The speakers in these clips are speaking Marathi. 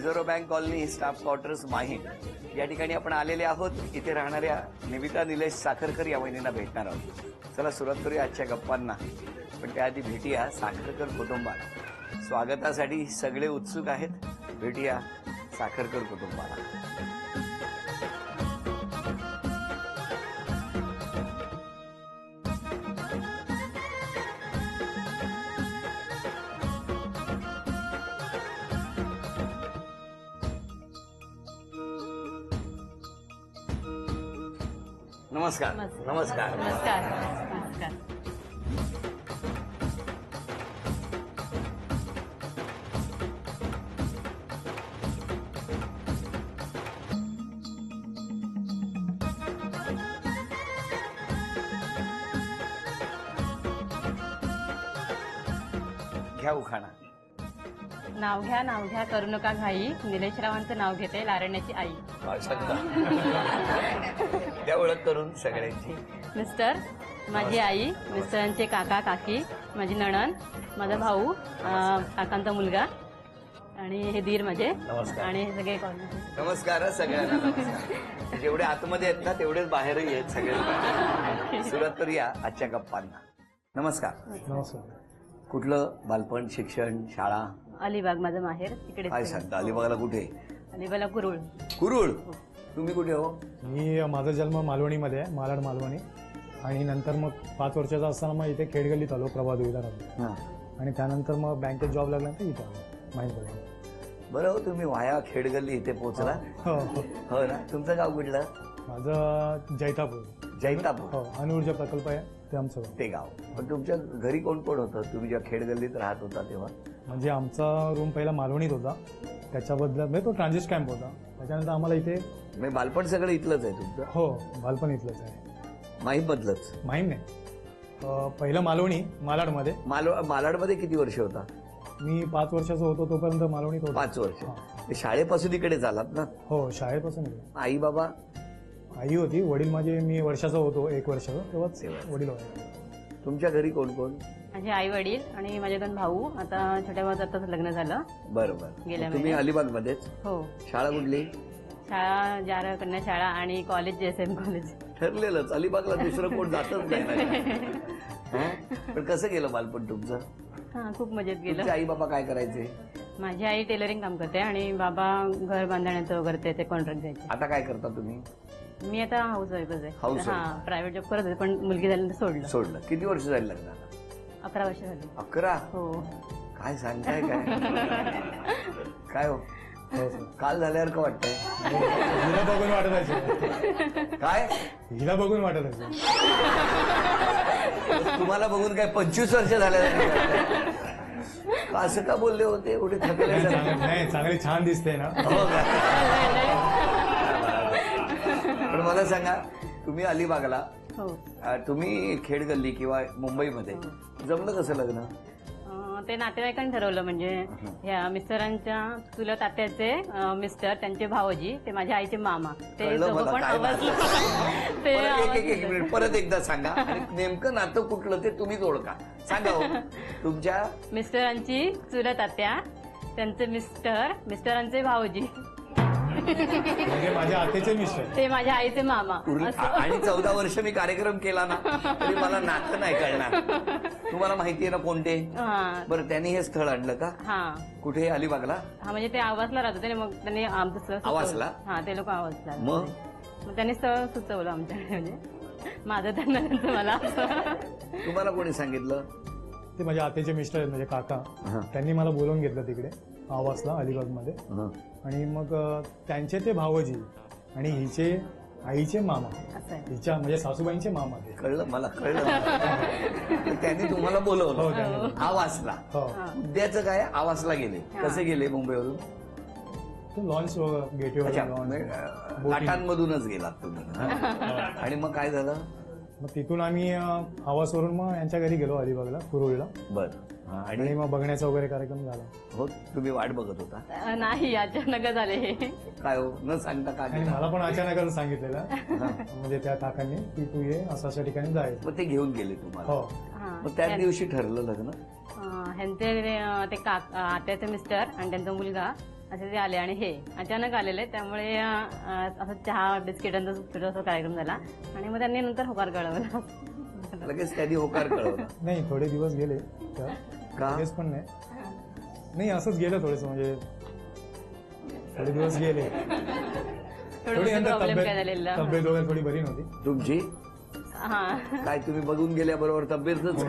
Reserve bank colony staff quarters Mahim या ठिकाणी आपण आलेले आहोत. इथे राहणाऱ्या निविता निलेश साखरकर या वहिनींना भेटणार आहोत. चला सुरुवात करूया आजच्या गप्पांना. पण त्याआधी भेटूया साखरकर कुटुंबाला. स्वागतासाठी सगळे उत्सुक आहेत. भेटूया साखरकर कुटुंबाला. नमस्कार. नमस्कार. नमस्कार. नमस्कार. घ्या उखाणा. नाव घ्या करू नका घाई. निलेश रावांचं नाव घेते लारण्याची आई. त्या ओळख करून सगळ्यांची. मिस्टर माझी आई, मिस्टरांचे काका काकी, माझी नणन, माझा भाऊ, काकांचा मुलगा आणि हे दीर माझे. नमस्कार. आणि हे सगळे नमस्कार सगळ्यांना. नमस्कार. जेवढे आतमध्ये आहेत ना तेवढेच बाहेरही आहेत सगळे. सुरुवात करूया आजच्या गप्पांना. नमस्कार. नमस्कार. कुठलं बालपण, शिक्षण, शाळा? अलिबाग माझं माहेर. तिकडे काय सांगता? अलिबागला कुठे? अलिबागला कुरुळ. कुरुळ. तुम्ही कुठे हो? मी माझा जन्म मालवणीमध्ये आहे, मालाड मालवणी. आणि नंतर मग 5 वर्षाचा असताना मग इथे खेडगल्लीत आलो, प्रभात विहारात. आणि त्यानंतर मग बँकेत जॉब लागल्यानंतर इथे आलो माहीत. बरं हो, तुम्ही वाया खेडगल्ली इथे पोहोचला. हो ना. तुमचं गाव कुठलं? माझं जैतापूर. जैतापूर. हो, अणुऊर्जा प्रकल्प आहे ते आमचं गाव. ते गाव. पण तुमच्या घरी कोण कोण होतं तुम्ही जेव्हा खेडगल्लीत राहत होता तेव्हा? म्हणजे आमचा रूम पहिला मालवणीत होता, त्याच्याबद्दल म्हणजे तो ट्रान्झिट कॅम्प होता. त्याच्यानंतर आम्हाला इथे म्हणजे बालपण सगळं इथलंच आहे तुमचं? हो, बालपण इथलंच आहे. माहीम बदलच? माहीम नाही, पहिलं मालवणी मालाडमध्ये. मालाडमध्ये किती वर्ष होता? मी 5 वर्षाचा होतो तोपर्यंत मालवणीत होतो. 5 वर्ष. शाळेपासून इकडे झालात ना? हो, शाळेपासून. आई बाबा? आई होती, वडील माझे मी वर्षाचा होतो, 1 वर्षाचा तेव्हाच वडील होते. तुमच्या घरी कोण कोण? माझे आई वडील आणि माझे 2 भाऊ. आता छोट्या भावाचं आताच लग्न झालं. बरोबर. गेल्या तुम्ही अलिबाग मध्येच? हो. शाळा कुठली? शाळा जारा कन्या शाळा आणि कॉलेज JSM कॉलेज. ठरलेलंच. अलिबागला दुसरं कोण जातच नाही. पण कसं गेलं बालपण तुमचं? हा, खूप मजेत गेलं. तुमचे आई बाबा काय करायचे? माझी आई टेलरिंग काम करते आणि बाबा घर बांधण्याचं वगैरे ते कॉन्ट्रॅक्ट द्यायचे. आता काय करता तुम्ही? मी आता हाऊस वाईफच आहे. Housewife. हा, प्रायव्हेट जॉब करत होते पण मुलगी झाल्यानंतर सोडलं. किती वर्ष झाली लग्नाला? 11 वर्ष झाली. 11? हो. काय सांगताय काय? काय हो? काल झाल्यावर का वाटतंय? हिला बघून वाटत असेल. काय? हिला बघून वाटत असेल. तुम्हाला बघून काय 25 वर्ष झाले? असं का बोलले होते? एवढे थकले? नाही, चांगली छान दिसते ना. हो का? पण मला सांगा, तुम्ही अलिबागला, हो. तुम्ही खेडगल्ली किंवा मुंबईमध्ये जमलं कसं लग्न? ते नातेवाईकांनी ठरवलं. म्हणजे ह्या मिस्टरांच्या चुलत आत्याचे मिस्टर, त्यांचे भावजी, ते माझ्या आईचे मामा, ते दोघं पण एक मिनिट परत एकदा सांगा. आणि नेमकं नातं कुठलं ते तुम्हीच ओळखा. सांगा हो. तुमच्या मिस्टरांची चुलत आत्या, त्यांचे मिस्टरांचे भावजी, म्हणजे माझ्या आतेचे मिस्टर, ते माझ्या आईचे मामा. आणि 14 वर्ष मी कार्यक्रम केला ना तरी मला नातं नाही कळणार. तुम्हाला माहितीये ना कोणते? बरं, त्यांनी हे स्थळ आणलं का? हा. कुठे? अलिबागला? हा, म्हणजे ते आवासला राहत होते. मग त्यांनी आमचं स्थळ आवासला? हा, ते लोक आवासला. मग त्यांनी स्थळ सुचवलं आमच्याकडे. म्हणजे माझं त्यांचं मला. तुम्हाला कोणी सांगितलं? ते माझ्या आतेचे मिस्टर आहेत, म्हणजे काका. त्यांनी मला बोलवून घेतलं तिकडे आवासला अलिबागमध्ये. आणि मग त्यांचे ते भावजी आणि हिचे आईचे मामा, हिच्या म्हणजे सासूबाईंचे मामा. ते कळलं मला, कळलं. त्यांनी तुम्हाला बोलवलं आवासला. उद्याचं काय? आवासला गेले. कसे गेले? मुंबईवरून लॉन्च गेटवे घाटांमधूनच गेलात तुम्ही. आणि मग काय झालं? मग तिथून आम्ही आवासवरून मग यांच्या घरी गेलो अलिबागला, कुरुळला. बरं. आणि मग बघण्याचा वगैरे कार्यक्रम झाला. हो. तुम्ही वाट बघत होता? नाही, अचानक झाले. काय हो? न सांगता का? आणि मला पण अचानकच सांगितलेलं, म्हणजे त्या काकांनी की तू ये असं अशा ठिकाणी जायचं. मग ते घेऊन गेले तुम्हाला? हो. मग त्याच दिवशी ठरलं लग्न? ह्यांचे ते आत्याचे मिस्टर आणि त्यांचा मुलगा असे ते आले आणि हे अचानक आलेले त्यामुळे असं चहा बिस्किटांचा छोटासा कार्यक्रम झाला आणि मग त्यांनी नंतर होकार कळवला. लगेच त्यांनी होकार कळवला. नाही थोडे दिवस गेले तर का? लगेच पण नाही असंच गेलं थोडंसं म्हणजे थोडे दिवस गेले. थोडी नंतर प्रॉब्लेम काय झालेला. तब्येत वगैरे थोडी बरी नव्हती. तुमची हा काय तुम्ही बघून गेल्याबरोबर तब्येतच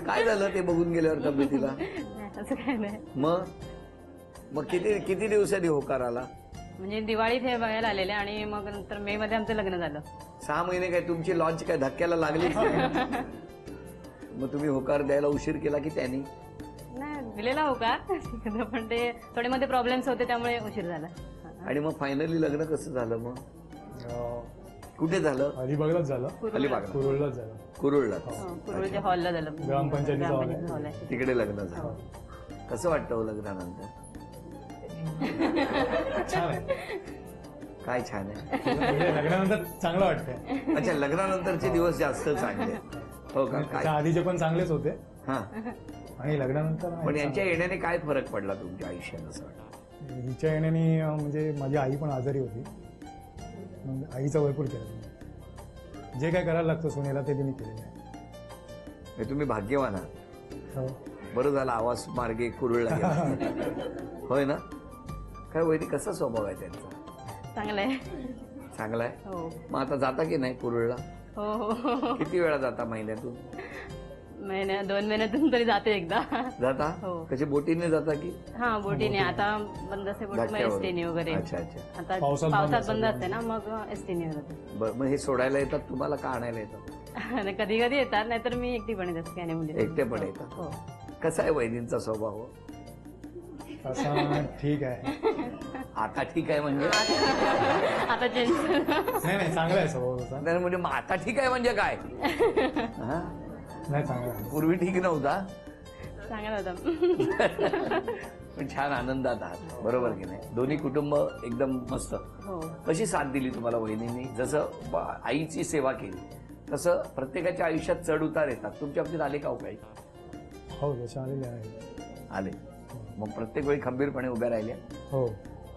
काय झालं ते बघून गेल्यावर तब्येतीला? असं काय नाही. मग किती दिवसांनी होकार आला? म्हणजे दिवाळीत हे बघायला आलेले आणि मग नंतर मे मध्ये आमचं लग्न झालं. 6 महिने काय तुमची लॉन्च काय धक्क्याला लागली? मग तुम्ही होकार द्यायला उशीर केला की त्यांनी? नाही दिलेला होकार पण ते थोडे मध्ये प्रॉब्लेम्स होते त्यामुळे उशीर झाला. आणि मग फायनली लग्न कसं झालं? मग कुठे झालं? अलिबागलाच झालं. अलिबाग, कुरुळलाच झालं. कुरुळला. कुरुळच्या हॉलला झालं. ग्रामपंचायतीचा hall आहे. हॉल आहे. तिकडे लग्न झालं. कसं वाटतं हो लग्नानंतर? छान आहे. काय छान आहे. म्हणजे लग्नानंतर चांगलं वाटतंय. अच्छा, लग्नानंतरचे दिवस जास्त चांगले. हो का? त्याच्या काय? आधीचे पण चांगलेच होते हा. आणि लग्नानंतर पण यांच्या येण्याने काय फरक पडला तुमच्या आयुष्यात असं वाटतं? हिच्या येण्याने म्हणजे माझी आई पण आजारी होती. मग आईचं भरपूर केलं. जे काय करायला लागतं सोनेला ते तिने केलेलं आहे. हे तुम्ही भाग्यवान आहात. हो. बरं झालं आवाज मार्गे कुरुळला गेला. होय ना? काय वैदिक कसा स्वभाव आहे त्यांचा? चांगलं आहे. चांगला आहे. हो मग आता जाता की नाही कुरुळला? हो हो किती वेळा जाता महिन्यातून? 2 महिन्यातून तरी जाते एकदा. जाता? हो. कशी बोटीने जाता की? हा बोटीने आता बंद असते बोट धक्क्यावर? एसटीने वगैरे. अच्छा अच्छा. आता पावसात पावसात बंद बंद असते ना मग एसटीने जाते. बरं, मग हे सोडायला येतात तुम्हाला का आणायला येतात? कधी कधी येतात नाहीतर मी एकटी पण येते काय नाही म्हणजे. एकटे पण येतात. हो कसा आहे वैदींचा स्वभाव? तसा ठीक आहे. आता ठीक आहे म्हणजे? आता चेंज. नाही चांगला आहे स्वभाव तसा. नाही, म्हणजे मग आता ठीक आहे म्हणजे काय? हा? नाही चांगला आहे. पूर्वी ठीक नव्हता. चांगला होता. पण छान आनंदात आहात, बरोबर की नाही? दोन्ही कुटुंब एकदम मस्त. हो कशी साथ दिली तुम्हाला वहिनींनी? जसं आईची सेवा केली तसं प्रत्येकाच्या आयुष्यात चढ उतार येतात. तुमच्या बाबतीत आले का हो काही? हो तसे आलेले आहे. आले. मग प्रत्येक वेळी खंबीरपणे उभ्या राहिल्या? हो.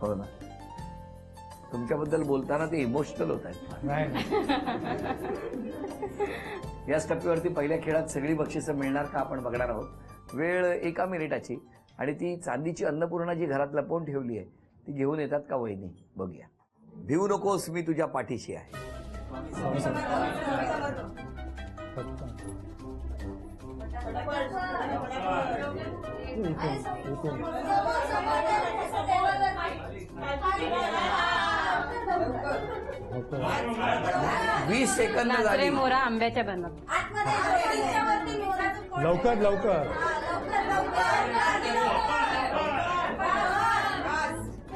हो ना. तुमच्याबद्दल बोलताना ते इमोशनल होत आहेत. नाही याच टप्प्यावरती पहिल्या खेळात सगळी बक्षिसं मिळणार का आपण बघणार आहोत. वेळ 1 मिनिटाची आणि ती चांदीची अन्नपूर्णा जी घरात लपवून ठेवली आहे ती घेऊन येतात का वहिनी? बघूया. भिवू नकोस, मी तुझ्या पाठीशी आहे. लवकर 20 सेकंद नाचरे झाली. मोरा आंब्याच्या बनत. लवकर लवकर.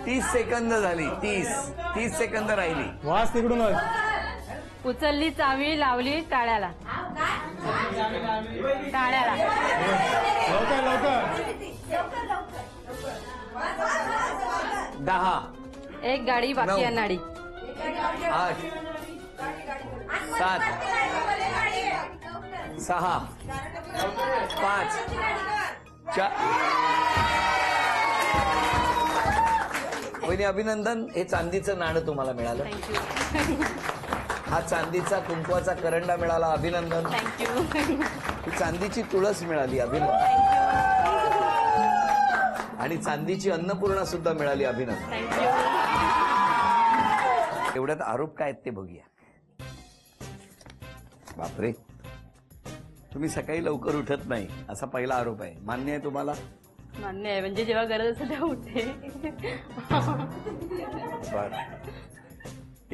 30 सेकंद झाली. 30 सेकंद राहिली. वास तिकडूनच. उचलली चावी लावली टाळ्याला. टाळ्याला. लवकर लवकर. 10, एक गाडी बाकी 9, नाडी. 8, 7, 6, 5, 4. वहिनी अभिनंदन. हे चांदीचं नाणं तुम्हाला मिळालं. थँक्यू. हा चांदीचा कुंकवाचा करंडा मिळाला. अभिनंदन. थँक्यू. ही चांदीची तुळस मिळाली. अभिनंदन. आणि चांदीची अन्नपूर्णा सुद्धा मिळाली. अभिनंदन. थँक्यू. एवढ्यात आरोप काय आहेत ते बघूया. बापरे, तुम्ही सकाळी लवकर उठत नाही असा पहिला आरोप आहे. मान्य आहे तुम्हाला? मान्य आहे. म्हणजे जेव्हा गरज असेल तेव्हा उठते. बरं.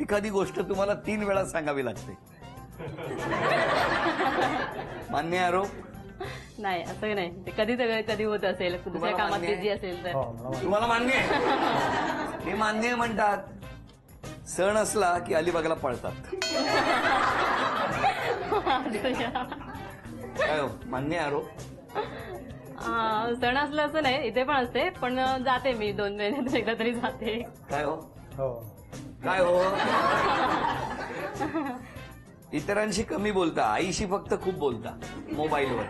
एखादी गोष्ट तुम्हाला 3 वेळा सांगावी लागते. मान्य आहे आरोप? नाही असं नाही. ते कधी होत असेल दुसऱ्या तुम्हाला कामात मान्य आहे? बिझी असेल तर. हो मला वाटतं. तुम्हाला मान्य आहे? हे मान्य आहे म्हणतात. सण असला की अलिबागला पळतात. काय हो, मान्य आहे आरोप? सण असलं असं नाही. इथे पण असते पण जाते मी 2 महिन्यातून एकदा तरी जाते. काय हो? हो. काय हो? इतरांशी कमी बोलता, आईशी फक्त खूप बोलता मोबाईलवर.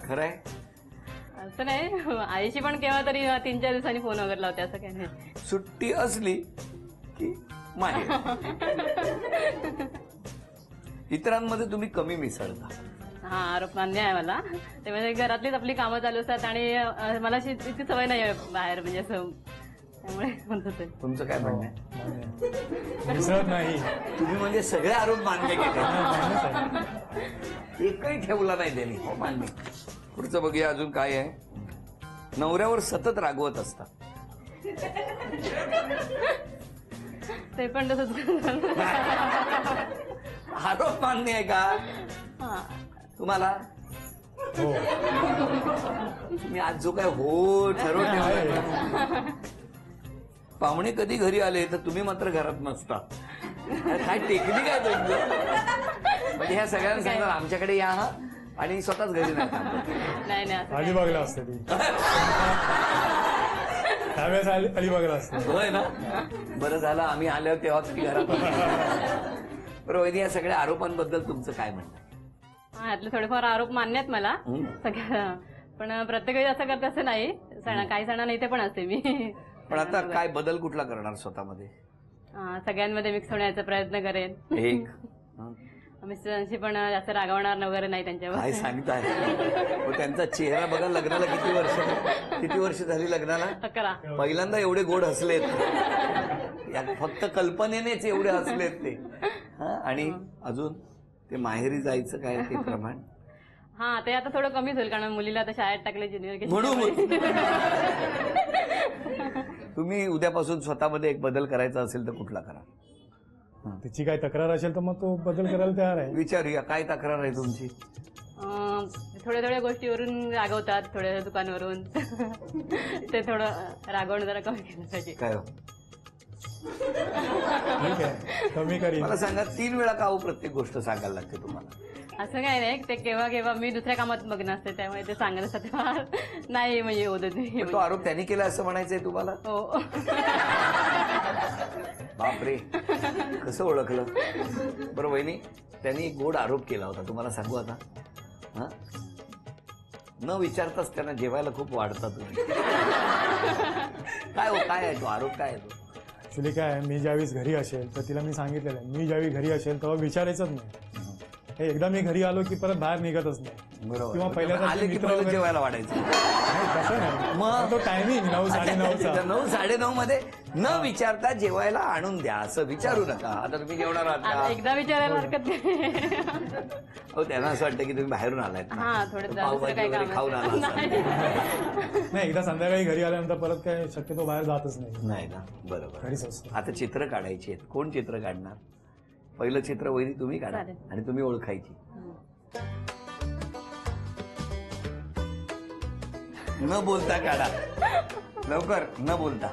खरंय? असं नाही, आईशी पण केव्हा तरी 3-4 दिवसांनी फोन वगैरे लावते, असं काही नाही. सुट्टी असली की माहेर. इतरांमध्ये तुम्ही कमी मिसळता. हा, आरोप मान्य आहे मला. ते म्हणजे घरातलीच आपली कामं चालू असतात आणि मला अशी इतकी सवय नाही आहे बाहेर, म्हणजे असं, त्यामुळे म्हणत होते. तुमचं काय म्हणणं आहे? मिसळत नाही. तुम्ही म्हणजे सगळे आरोप मान्य केले, मान्यच आहे. एकही ठेवला नाही त्यांनी. हो, मान्य. पुढचं बघूया अजून काय आहे. नवऱ्यावर सतत रागवत असतात. ते पण तसंच. आरोप मान्य आहे का हा, तुम्हाला? हो मी आज जो काय हो ठरवून ठेवलाय. पाहुणे कधी घरी आले तर तुम्ही मात्र घरात नसता. काय टेक्निक आहे तुमचं? म्हणजे ह्या सगळ्यांना सांगणार आमच्याकडे या हा, आणि स्वतःच घरी नाही थांबत. नाही नाही, असं काही अलिबागला असते ती. त्यावेळेस अलिबागला असते. होय ना? बरं झालं आम्ही आलो तेव्हा तुम्ही घरात होते. बरं वहिनी, या सगळ्या आरोपांबद्दल तुमचं काय म्हणणं आहे? हा, यातले थोडेफार आरोप मान्य आहेत मला सगळ्या, पण प्रत्येक वेळी असं करते असं नाही. काही सणांना इथे पण असते मी. पण आता काय बदल कुठला करणार स्वतःमध्ये? सगळ्यांमध्ये मिक्स होण्याचा प्रयत्न करेन. एक मिस्टरांशी पण जास्त रागवणार वगैरे नाही त्यांच्यावर. काय सांगताय? हो, त्यांचा चेहरा बघा. लग्नाला किती वर्ष झाली लग्नाला? 11. पहिल्यांदा एवढे गोड हसलेत. फक्त कल्पनेनेच एवढे हसलेत ते. हा, आणि अजून ते माहेरी जायचं काय ते प्रमाण? हा, ते आता थोडं कमीच होईल, कारण मुलीला आता शाळेत टाकले ज्युनियर म्हणून तुम्ही उद्यापासून स्वतःमध्ये एक बदल करायचा असेल तर कुठला करा? तिची काय तक्रार असेल तर मग तो बदल करायला तयार आहे. विचारूया, काय तक्रार आहे तुमची? थोड्या थोड्या गोष्टीवरून रागवतात, थोड्या दुकानवरून. ते थोडं रागवणं जरा कमी केलं पाहिजे. काय हो? ठीक आहे, कमी करीन. मला सांगा, 3 वेळा का हो प्रत्येक गोष्ट सांगायला लागते तुम्हाला? असं काय नाही, ते केव्हा केव्हा मी दुसऱ्या कामात मग्न असते, त्यामुळे ते सांगण्यासाठी नाही म्हणजे होत होती. तो आरोप त्यांनी केला असं म्हणायचंय तुम्हाला? हो. बापरे, कसं ओळखलं? बरं वहिनी, त्यांनी एक गोड आरोप केला होता, तुम्हाला सांगू आता. हा, न विचारताच त्यांना जेवायला खूप वाढता तुम्ही. काय हो, काय आहे तो आरोप? काय आहे तो? ऍक्च्युली काय आहे, मी ज्यावेळेस घरी असेल तर तिला मी सांगितलेलं आहे, मी ज्यावेळी घरी असेल तेव्हा विचारायचंच नाही. हे एकदा मी घरी आलो की परत बाहेर निघतच नाही. बरोबर. किंवा पहिल्यांदा आले की मित्र पहिलं वगैरे- जेवायला वाढायचं. नाही, तसं नाही. मग? तो टायमिंग 9-9:30चा. 9-9:30 मध्ये न विचारता जेवायला आणून द्या असं विचारू नका. आता तुम्ही जेवणार आहात आता का? एकदा विचारायला हरकत नाही. हो, त्यांना असं वाटतं की तुम्ही बाहेरून आलात ना. हा, थोडं दुसरं पावभाजी काही वगैरे काम खाऊन आला असाल. नाही, एकदा संध्याकाळी घरी आल्यानंतर परत काय शक्यतो बाहेर जातच नाही. नाही ना, बरोबर. घरीच असतो. आता चित्र काढायची आहेत. कोण चित्र काढणार? पहिलं चित्र वहिनी तुम्ही काढा चालेल. आणि तुम्ही ओळखायची. न बोलता काढा, लवकर, न बोलता.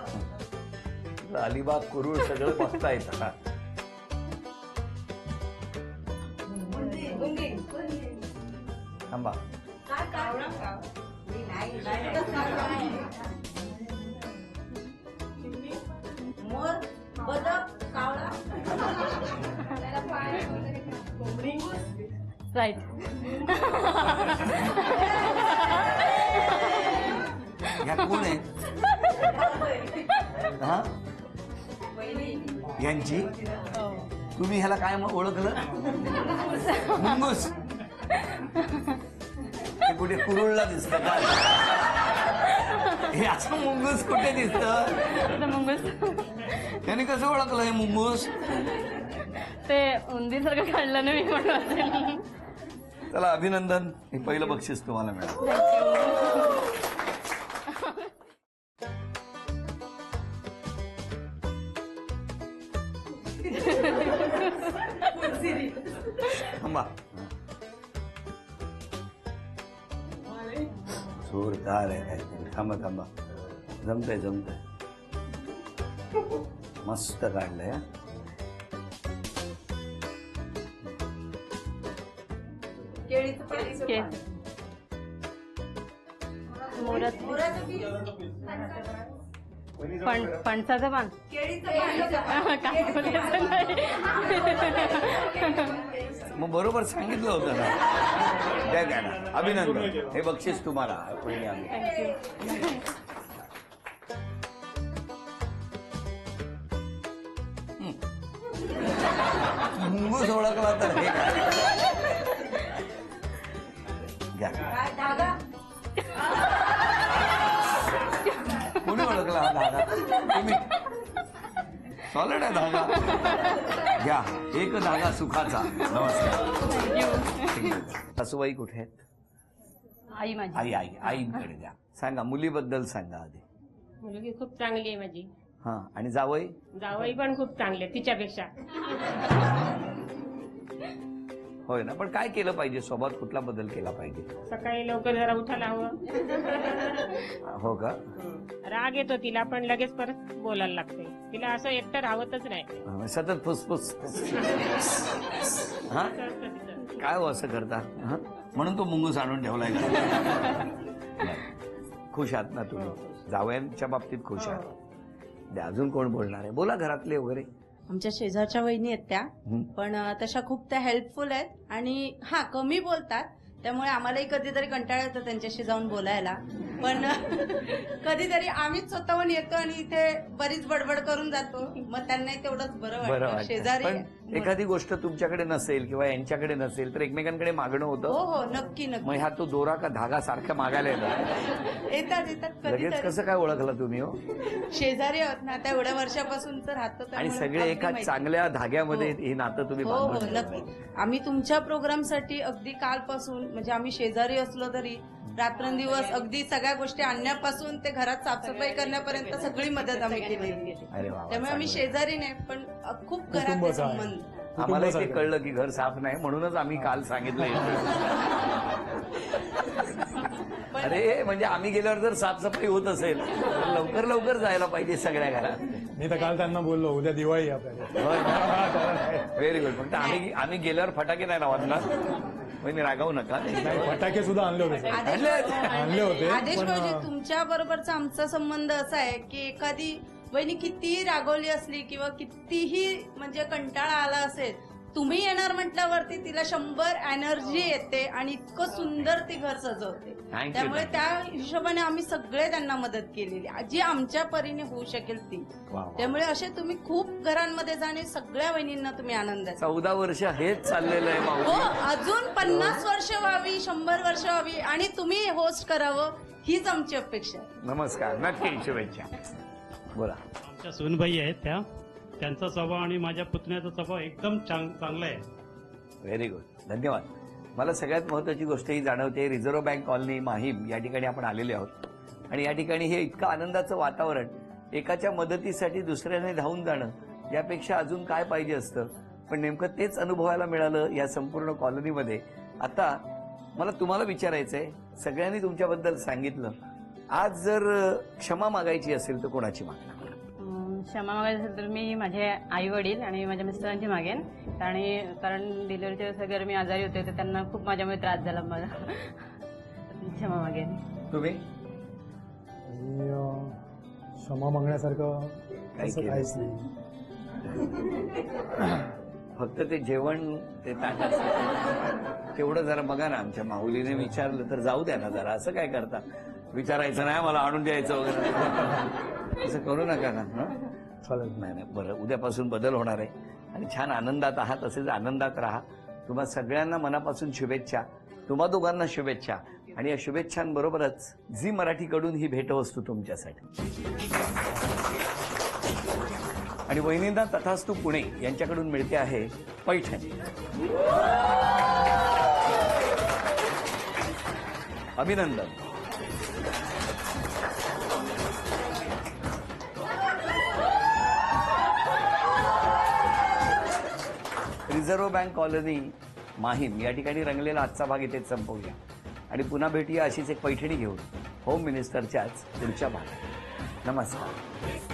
अलिबाग, कुरुळ सगळं बघता येतं. हा. थांबा. मोर, बदक, कावळा, राईट. ह्या कोण आहे? हा, यांची? तुम्ही ह्याला काय ओळखलं? मुंगूस. हे कुठे कुरुळला दिसत का? हे असं मुंगूस कुठे दिसत? मुंगूस त्यांनी कसं ओळखलं हे मुंगूस? ते उंदीसारखं काढलं ना मी, म्हणून असेल. चला, अभिनंदन. हे पहिलं बक्षीस तुम्हाला मिळालं. थांबा. जोरदार आहे काहीतरी. थांबा थांबा, जमतंय जमतंय. मस्त काढलंय. हा, केळीचं पाणी, केस. मोराचं. मोराचं बी. फणसाचं पान केळीचं काय बोलायचं नाही. मग बरोबर सांगितलं होतं ना. द्या द्या ना, अभिनंदन. हे बक्षीस तुम्हाला. वहिनी आम्ही मुंगूस ओळखला तर हे काय घ्या. काय धागा कोणी ओळखला हा धागा? तुम्ही. सॉलिड आहे धागा. घ्या, एक धागा सुखाचा. नमस्कार. सासूबाई कुठे आहेत? आई माझी आईकडे द्या. सांगा, मुलीबद्दल सांगा आधी. मुलगी खूप चांगली आहे माझी. हा, आणि जावई? जावई पण खूप चांगले तिच्यापेक्षा. होय ना. पण काय केलं पाहिजे? स्वभावात कुठला बदल केला पाहिजे? सकाळी लवकर जरा उठायला हवं. हो का? राग येतो तिला, पण लगेच परत बोलायला लागते. तिला असं एकटं राहतच नाही. सतत फुसफुस. हा, काय हो असं करता? हा? म्हणून तो मुंगूस आणून ठेवलाय का? खुश आहात ना तुम्ही? जावयांच्या बाबतीत खुश आहात? द्या. अजून कोण बोलणार आहे? बोला, घरातले वगैरे. आमच्या शेजारच्या वहिनी आहेत त्या, पण तशा खूप त्या हेल्पफुल आहेत आणि हा कमी बोलतात, त्यामुळे आम्हालाही कधीतरी कंटाळा येतो त्यांच्याशी जाऊन बोलायला. पण कधीतरी आम्हीच स्वतःहून येतो आणि इथे बरीच बडबड करून जातो, मग त्यांनाही तेवढंच बरं बरं वाटतं. वाटतं. शेजारी पण एखादी गोष्ट तुमच्याकडे नसेल किंवा यांच्याकडे नसेल तर एकमेकांकडे मागणं हो होतं. हो नक्की मग नक्की ह्या तो दोरा का धागा सारखा मागायला येतात. येतात लगेच कधीतरी. कसं काय ओळखलं तुम्ही हो? शेजारी आहोत ना, आता एवढ्या वर्षापासून तर राहतो, आणि त्यामुळे सगळे अगदी एका माहिती. चांगल्या धाग्यामध्ये हो. हे नातं तुम्ही हो हो बांधून ठेवलंय. नक्की. आम्ही तुमच्या प्रोग्रामसाठी अगदी कालपासून, म्हणजे आम्ही शेजारी असलो तरी रात्रंदिवस अगदी सगळ्या गोष्टी आणण्यापासून ते घरात साफसफाई करण्यापर्यंत सगळी मदत आम्ही केली. अरे वा वा, त्यामुळे आम्ही चांगलं. शेजारी नाही, पण खूप घरात कुटुंबाचा आहे. संबंध. आम्हाला ते कुटुंबासारखं. कळलं की घर साफ नाही, म्हणूनच आम्ही काल सांगितलं. अरे म्हणजे आम्ही गेल्यावर जर साफसफाई होत असेल तर लवकर लवकर जायला पाहिजे सगळ्या घरात. मी तर काल त्यांना बोललो उद्या दिवाळी आहे आपल्याला. Very good. फक्त आम्ही गेल्यावर फटाके नाही लावणार. म्हणजे रागावू नका. नाही, फटाके सुद्धा आणले होते सर. आणले होते आदेश पण भाऊजी, तुमच्या बरोबरचा आमचा संबंध असा आहे की एखादी वहिनी कितीही रागवली असली किंवा कितीही म्हणजे कंटाळा आला असेल, तुम्ही येणार म्हटल्यावरती तिला 100 एनर्जी येते आणि इतकं सुंदर ती घर सजवते. Thank you, त्यामुळे thank you. त्या हिशोबाने आम्ही सगळे त्यांना मदत केलेली, जी आमच्या परीने होऊ शकेल ती. वा, वा. त्यामुळे असे तुम्ही खूप घरांमध्ये जाणे, सगळ्या वहिनींना तुम्ही आनंद 14 वर्ष हेच चाललेलं आहे हो, माऊली. अजून 50 वर्ष व्हावी, 100 वर्ष व्हावी आणि तुम्ही होस्ट करावं, हीच आमची अपेक्षा आहे. नमस्कार. नक्की शुभेच्छा. बोला. आमच्या सूनबाई आहेत त्यांचा स्वभाव आणि माझ्या पुतण्याचा स्वभाव एकदम चांगला आहे. Very good. धन्यवाद. मला सगळ्यात महत्वाची गोष्ट ही जाणवते, रिझर्व्ह बँक कॉलनी माहीम या ठिकाणी आपण आलेले आहोत आणि या ठिकाणी हे इतकं आनंदाचं वातावरण, एकाच्या मदतीसाठी दुसऱ्याने धावून जाणं यापेक्षा अजून काय पाहिजे असतं. पण नेमकं तेच अनुभवायला मिळालं या संपूर्ण कॉलनीमध्ये. आता मला तुम्हाला विचारायचं आहे, सगळ्यांनी तुमच्याबद्दल सांगितलं, आज जर क्षमा मागायची असेल तर कोणाची मागणार? क्षमा मागायचं असेल तर मी माझे आई वडील आणि माझ्या मिस्टरांची मागेन. कारण डिलिव्हरीच्या वेळेस वगैरे मी आजारी होते तर त्यांना खूप माझ्यामुळे त्रास झाला मला. क्षमा मागेन. तुम्ही? आणि, क्षमा मागण्यासारखं असं केलं? काहीच नाही. फक्त ते जेवण ते ताटात तेवढं जरा बघा ना. आमच्या माऊलीने विचारलं तर जाऊ द्या ना जरा. असं काय करता? विचारायचं नाही मला आणून द्यायचं वगैरे, असं करू नका ना. हं? चालेल. नाही नाही, बरं. उद्यापासून बदल होणार आहे आणि छान आनंदात आहात. तसेच आनंदात राहा. तुम्हा सगळ्यांना मनापासून शुभेच्छा. तुम्हा दोघांना शुभेच्छा. आणि या शुभेच्छांबरोबरच झी मराठीकडून ही भेटवस्तू तुमच्यासाठी. आणि वहिनींना तथास्तू पुणे यांच्याकडून मिळते आहे पैठणी. अभिनंदन. रिझर्व्ह बँक कॉलनी माहीम या ठिकाणी रंगलेला आजचा भाग इथेच संपवूया आणि पुन्हा भेटूया अशीच एक पैठणी घेऊन होम मिनिस्टरच्याच पुढच्या भागात. नमस्कार.